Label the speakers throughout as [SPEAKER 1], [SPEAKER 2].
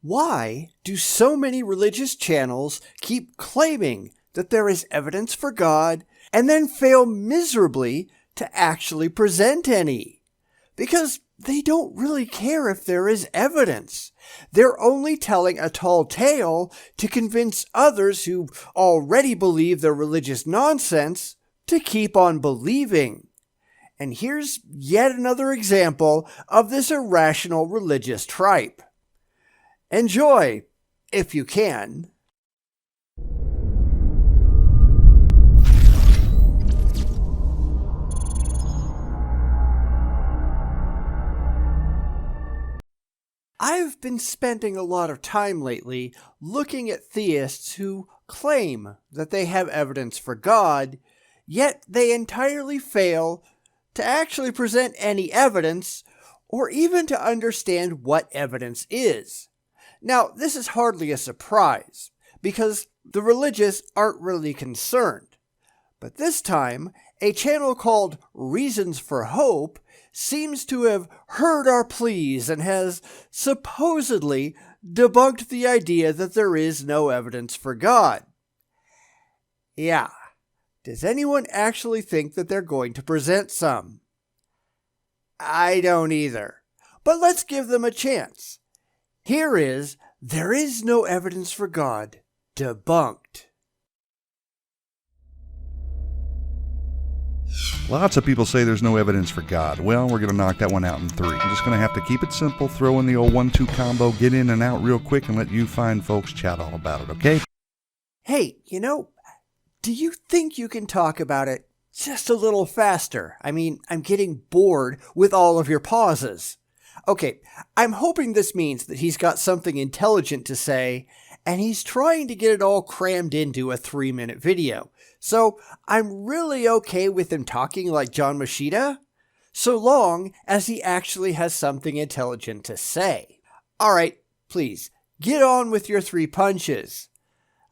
[SPEAKER 1] Why do so many religious channels keep claiming that there is evidence for God and then fail miserably to actually present any? Because they don't really care if there is evidence. They're only telling a tall tale to convince others who already believe their religious nonsense to keep on believing. And here's yet another example of this irrational religious tripe. Enjoy, if you can. I've been spending a lot of time lately looking at theists who claim that they have evidence for God, yet they entirely fail to actually present any evidence or even to understand what evidence is. Now, this is hardly a surprise, because the religious aren't really concerned. But this time, a channel called Reasons for Hope seems to have heard our pleas and has supposedly debunked the idea that there is no evidence for God. Yeah, does anyone actually think that they're going to present some? I don't either, but let's give them a chance. Here is There Is No Evidence for God, debunked.
[SPEAKER 2] Lots of people say there's no evidence for God. Well, we're going to knock that one out in 3. I'm just going to have to keep it simple, throw in the old 1-2 combo, get in and out real quick, and let you fine folks chat all about it, okay?
[SPEAKER 1] Hey, do you think you can talk about it just a little faster? I mean, I'm getting bored with all of your pauses. Okay, I'm hoping this means that he's got something intelligent to say, and he's trying to get it all crammed into a 3-minute video. So I'm really okay with him talking like John Machida, so long as he actually has something intelligent to say. All right, please, get on with your 3 punches.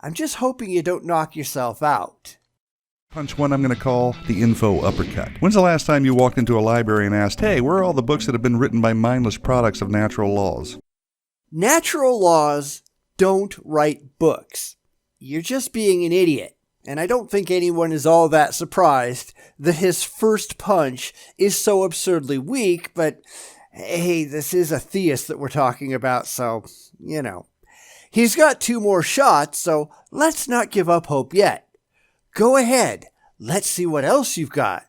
[SPEAKER 1] I'm just hoping you don't knock yourself out.
[SPEAKER 2] Punch 1 I'm going to call the info uppercut. When's the last time you walked into a library and asked, hey, where are all the books that have been written by mindless products of natural laws?
[SPEAKER 1] Natural laws don't write books. You're just being an idiot. And I don't think anyone is all that surprised that his first punch is so absurdly weak, but hey, this is a theist that we're talking about, so, He's got 2 more shots, so let's not give up hope yet. Go ahead. Let's see what else you've got.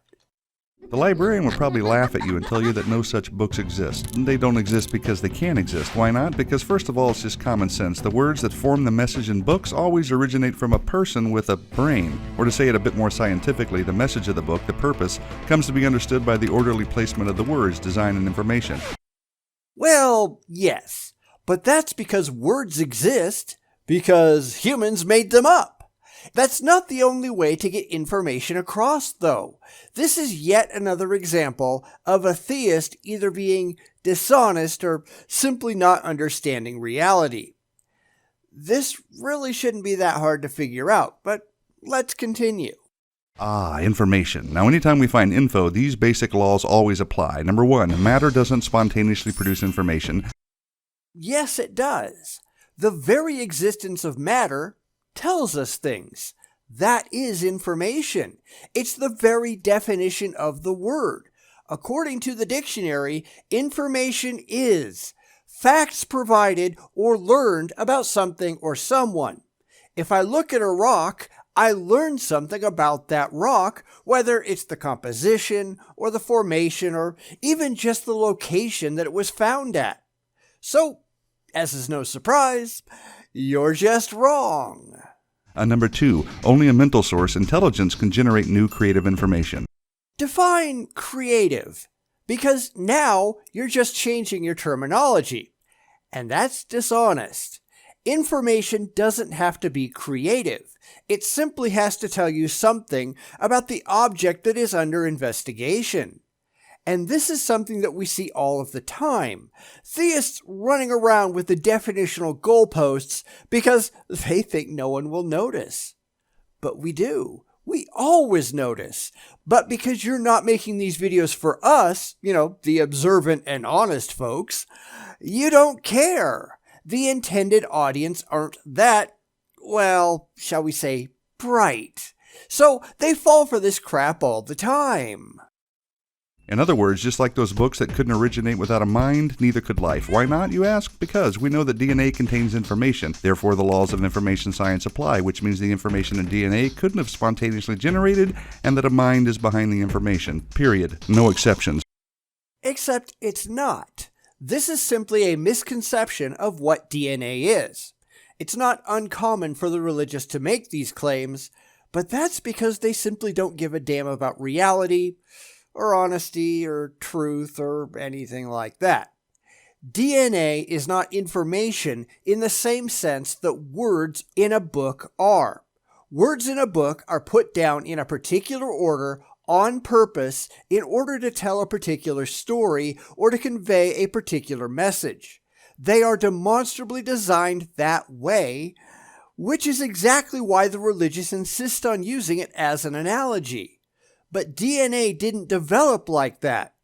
[SPEAKER 2] The librarian would probably laugh at you and tell you that no such books exist. They don't exist because they can't exist. Why not? Because first of all, it's just common sense. The words that form the message in books always originate from a person with a brain. Or to say it a bit more scientifically, the message of the book, the purpose, comes to be understood by the orderly placement of the words, design, and information.
[SPEAKER 1] Well, yes. But that's because words exist because humans made them up. That's not the only way to get information across, though. This is yet another example of a theist either being dishonest or simply not understanding reality. This really shouldn't be that hard to figure out, but let's continue.
[SPEAKER 2] Information. Now, anytime we find info, these basic laws always apply. Number 1, matter doesn't spontaneously produce information.
[SPEAKER 1] Yes, it does. The very existence of matter tells us things. That is information. It's the very definition of the word. According to the dictionary, information is facts provided or learned about something or someone. If I look at a rock, I learn something about that rock, whether it's the composition or the formation or even just the location that it was found at. So, as is no surprise, you're just wrong.
[SPEAKER 2] Number 2, only a mental source, intelligence, can generate new creative information.
[SPEAKER 1] Define creative, because now you're just changing your terminology, and that's dishonest. Information doesn't have to be creative. It simply has to tell you something about the object that is under investigation. And this is something that we see all of the time. Theists running around with the definitional goalposts because they think no one will notice. But we do. We always notice. But because you're not making these videos for us, the observant and honest folks, you don't care. the intended audience aren't that, well, shall we say, bright. So they fall for this crap all the time.
[SPEAKER 2] In other words, just like those books that couldn't originate without a mind, neither could life. Why not, you ask? Because we know that DNA contains information. Therefore, the laws of information science apply, which means the information in DNA couldn't have spontaneously generated, and that a mind is behind the information. Period. No exceptions.
[SPEAKER 1] Except it's not. This is simply a misconception of what DNA is. It's not uncommon for the religious to make these claims, but that's because they simply don't give a damn about reality, or honesty, or truth, or anything like that. DNA is not information in the same sense that words in a book are. Words in a book are put down in a particular order on purpose in order to tell a particular story or to convey a particular message. They are demonstrably designed that way, which is exactly why the religious insist on using it as an analogy. But DNA didn't develop like that.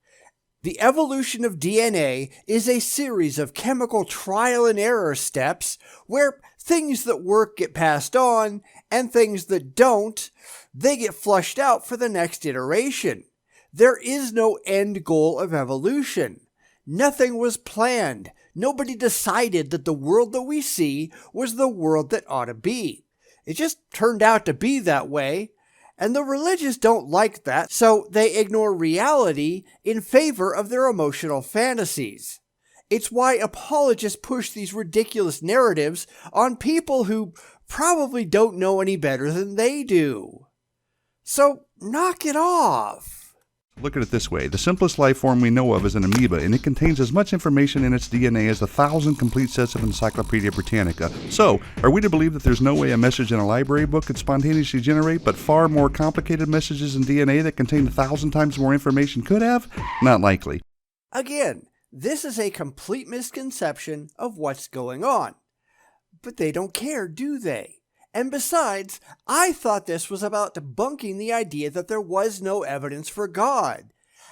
[SPEAKER 1] The evolution of DNA is a series of chemical trial and error steps where things that work get passed on and things that don't, they get flushed out for the next iteration. There is no end goal of evolution. Nothing was planned. Nobody decided that the world that we see was the world that ought to be. It just turned out to be that way. And the religious don't like that, so they ignore reality in favor of their emotional fantasies. It's why apologists push these ridiculous narratives on people who probably don't know any better than they do. So knock it off.
[SPEAKER 2] Look at it this way. The simplest life form we know of is an amoeba, and it contains as much information in its DNA as 1,000 complete sets of Encyclopedia Britannica. So, are we to believe that there's no way a message in a library book could spontaneously generate, but far more complicated messages in DNA that contain 1,000 times more information could have? Not likely.
[SPEAKER 1] Again, this is a complete misconception of what's going on. But they don't care, do they? And besides, I thought this was about debunking the idea that there was no evidence for God.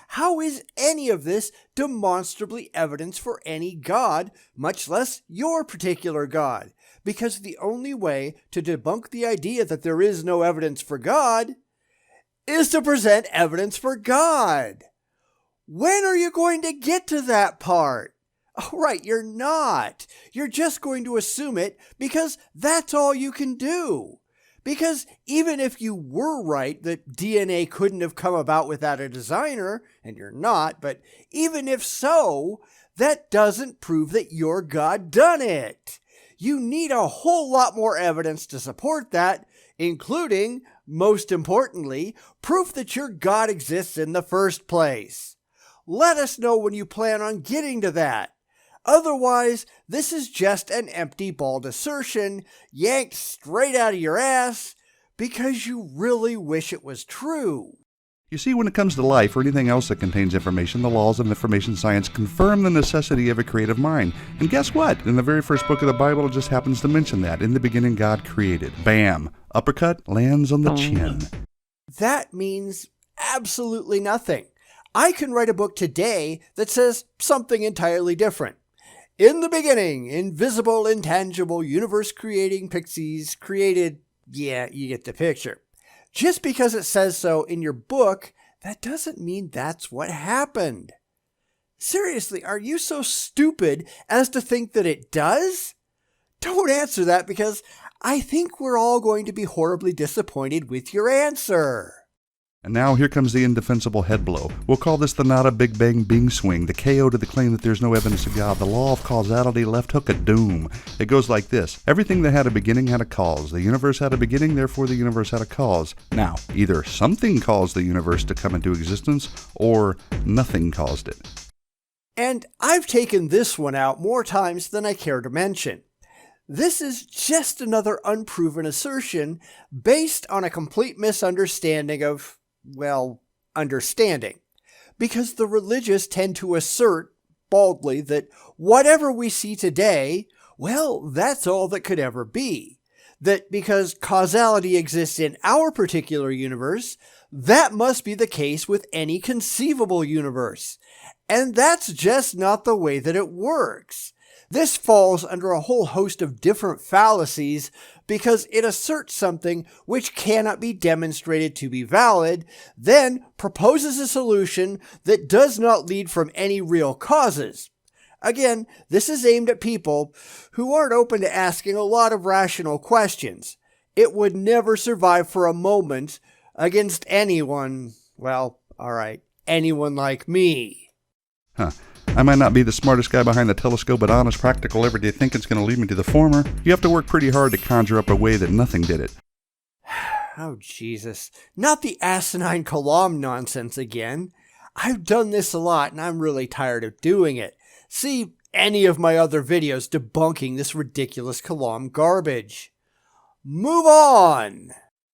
[SPEAKER 1] How is any of this demonstrably evidence for any God, much less your particular God? Because the only way to debunk the idea that there is no evidence for God is to present evidence for God. When are you going to get to that part? Oh, right, you're not. You're just going to assume it because that's all you can do. Because even if you were right that DNA couldn't have come about without a designer, and you're not, but even if so, that doesn't prove that your God done it. You need a whole lot more evidence to support that, including, most importantly, proof that your God exists in the first place. Let us know when you plan on getting to that. Otherwise, this is just an empty, bald assertion yanked straight out of your ass because you really wish it was true.
[SPEAKER 2] You see, when it comes to life or anything else that contains information, the laws of information science confirm the necessity of a creative mind. And guess what? In the very first book of the Bible, it just happens to mention that. In the beginning, God created. Bam! Uppercut lands on the chin.
[SPEAKER 1] That means absolutely nothing. I can write a book today that says something entirely different. In the beginning, invisible, intangible, universe-creating pixies created... Yeah, you get the picture. Just because it says so in your book, that doesn't mean that's what happened. Seriously, are you so stupid as to think that it does? Don't answer that because I think we're all going to be horribly disappointed with your answer.
[SPEAKER 2] And now here comes the indefensible head blow. We'll call this the Nada Big Bang Bing Swing, the KO to the claim that there's no evidence of God, the law of causality, left hook of doom. It goes like this. Everything that had a beginning had a cause. The universe had a beginning, therefore the universe had a cause. Now, either something caused the universe to come into existence, or nothing caused it.
[SPEAKER 1] And I've taken this one out more times than I care to mention. This is just another unproven assertion based on a complete misunderstanding of, well, understanding. Because the religious tend to assert baldly that whatever we see today, well, that's all that could ever be. That because causality exists in our particular universe, that must be the case with any conceivable universe. And that's just not the way that it works. This falls under a whole host of different fallacies because it asserts something which cannot be demonstrated to be valid, then proposes a solution that does not lead from any real causes. Again, this is aimed at people who aren't open to asking a lot of rational questions. It would never survive for a moment against anyone, well, alright, anyone like me.
[SPEAKER 2] Huh. I might not be the smartest guy behind the telescope, but honest, practical, everyday thinking's going to lead me to the former. You have to work pretty hard to conjure up a way that nothing did it.
[SPEAKER 1] Oh, Jesus. Not the asinine Kalam nonsense again. I've done this a lot, and I'm really tired of doing it. See any of my other videos debunking this ridiculous Kalam garbage. Move on!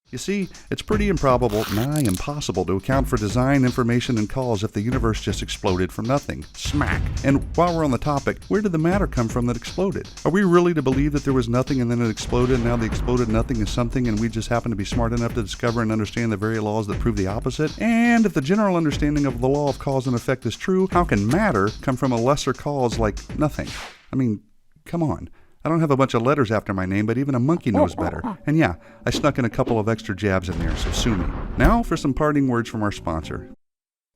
[SPEAKER 2] You see, it's pretty improbable, nigh impossible, to account for design, information, and cause if the universe just exploded from nothing. Smack! And while we're on the topic, where did the matter come from that exploded? Are we really to believe that there was nothing and then it exploded, and now the exploded nothing is something and we just happen to be smart enough to discover and understand the very laws that prove the opposite? And if the general understanding of the law of cause and effect is true, how can matter come from a lesser cause like nothing? I mean, come on. I don't have a bunch of letters after my name, but even a monkey knows better. And yeah, I snuck in a couple of extra jabs in there, so sue me. Now for some parting words from our sponsor.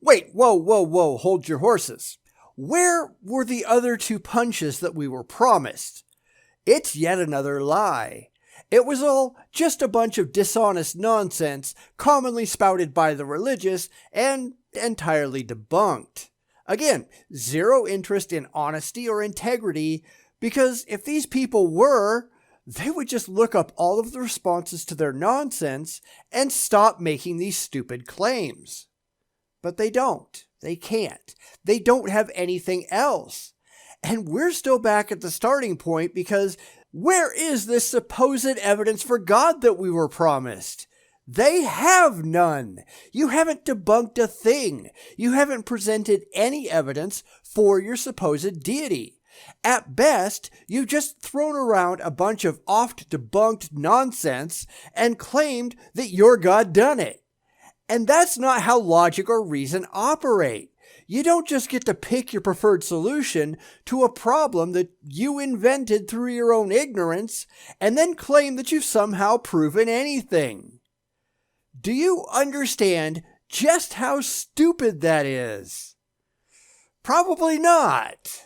[SPEAKER 1] Wait, whoa, hold your horses. Where were the other 2 punches that we were promised? It's yet another lie. It was all just a bunch of dishonest nonsense, commonly spouted by the religious, and entirely debunked. Again, zero interest in honesty or integrity, because if these people were, they would just look up all of the responses to their nonsense and stop making these stupid claims. But they don't. They can't. They don't have anything else. And we're still back at the starting point because where is this supposed evidence for God that we were promised? They have none. You haven't debunked a thing. You haven't presented any evidence for your supposed deity. At best, you've just thrown around a bunch of oft-debunked nonsense and claimed that your God done it. And that's not how logic or reason operate. You don't just get to pick your preferred solution to a problem that you invented through your own ignorance and then claim that you've somehow proven anything. Do you understand just how stupid that is? Probably not.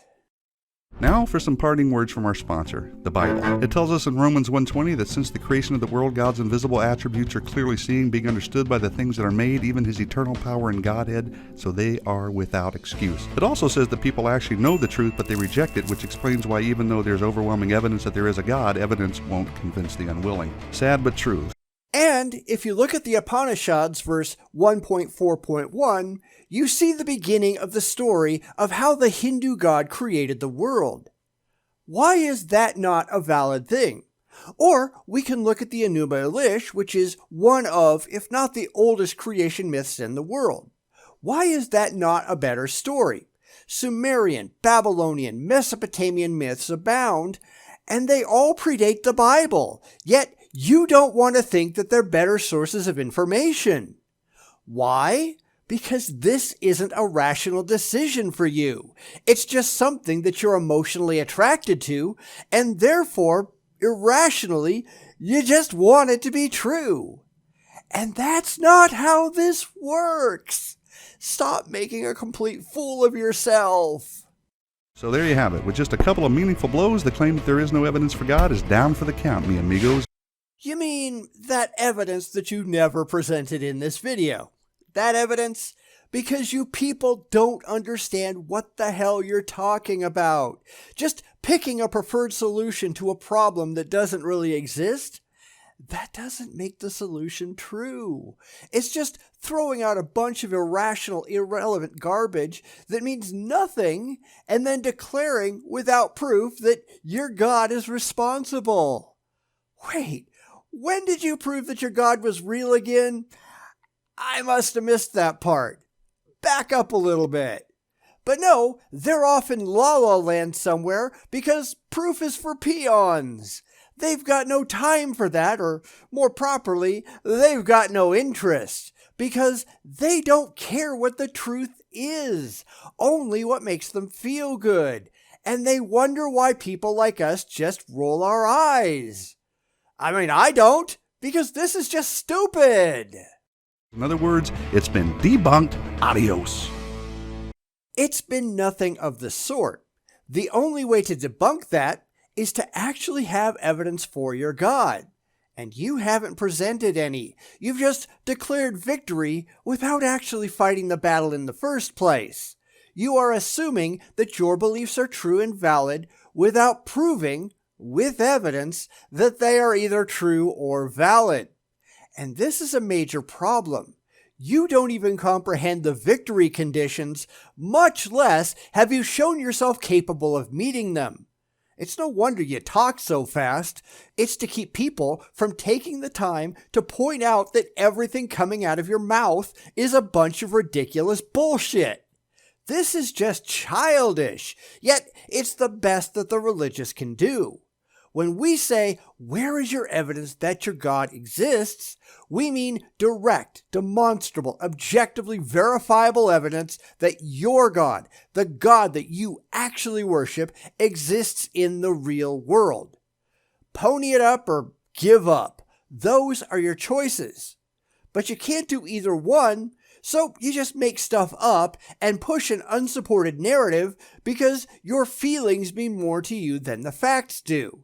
[SPEAKER 2] Now for some parting words from our sponsor, the Bible. It tells us in Romans 1:20 that since the creation of the world, God's invisible attributes are clearly seen, being understood by the things that are made, even his eternal power and Godhead, so they are without excuse. It also says that people actually know the truth, but they reject it, which explains why even though there's overwhelming evidence that there is a God, evidence won't convince the unwilling. Sad but true.
[SPEAKER 1] And if you look at the Upanishads, verse 1.4.1, you see the beginning of the story of how the Hindu god created the world. Why is that not a valid thing? Or we can look at the Enuma Elish, which is one of, if not the oldest creation myths in the world. Why is that not a better story? Sumerian, Babylonian, Mesopotamian myths abound, and they all predate the Bible, yet you don't want to think that they're better sources of information. Why? Because this isn't a rational decision for you. It's just something that you're emotionally attracted to, and therefore, irrationally, you just want it to be true. And that's not how this works. Stop making a complete fool of yourself.
[SPEAKER 2] So there you have it. With just a couple of meaningful blows, the claim that there is no evidence for God is down for the count, mi amigos.
[SPEAKER 1] You mean that evidence that you never presented in this video? That evidence? Because you people don't understand what the hell you're talking about. Just picking a preferred solution to a problem that doesn't really exist? That doesn't make the solution true. It's just throwing out a bunch of irrational, irrelevant garbage that means nothing and then declaring without proof that your God is responsible. Wait, when did you prove that your God was real again? I must have missed that part. Back up a little bit. But no, they're off in La La Land somewhere because proof is for peons. They've got no time for that, or more properly, they've got no interest, because they don't care what the truth is, only what makes them feel good. and they wonder why people like us just roll our eyes. I mean, I don't, because this is just stupid.
[SPEAKER 2] In other words, it's been debunked. Adios.
[SPEAKER 1] It's been nothing of the sort. The only way to debunk that is to actually have evidence for your God. And you haven't presented any. You've just declared victory without actually fighting the battle in the first place. You are assuming that your beliefs are true and valid without proving, with evidence, that they are either true or valid. And this is a major problem. You don't even comprehend the victory conditions, much less have you shown yourself capable of meeting them. It's no wonder you talk so fast. It's to keep people from taking the time to point out that everything coming out of your mouth is a bunch of ridiculous bullshit. This is just childish, yet it's the best that the religious can do. When we say, where is your evidence that your God exists, we mean direct, demonstrable, objectively verifiable evidence that your God, the God that you actually worship, exists in the real world. Pony it up or give up. Those are your choices. But you can't do either one, so you just make stuff up and push an unsupported narrative because your feelings mean more to you than the facts do.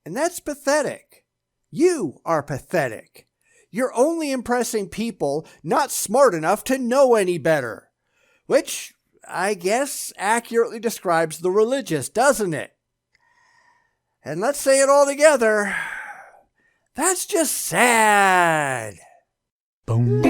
[SPEAKER 1] And that's pathetic. You are pathetic. You're only impressing people not smart enough to know any better. Which, I guess, accurately describes the religious, doesn't it? And let's say it all together. That's just sad.
[SPEAKER 3] Bum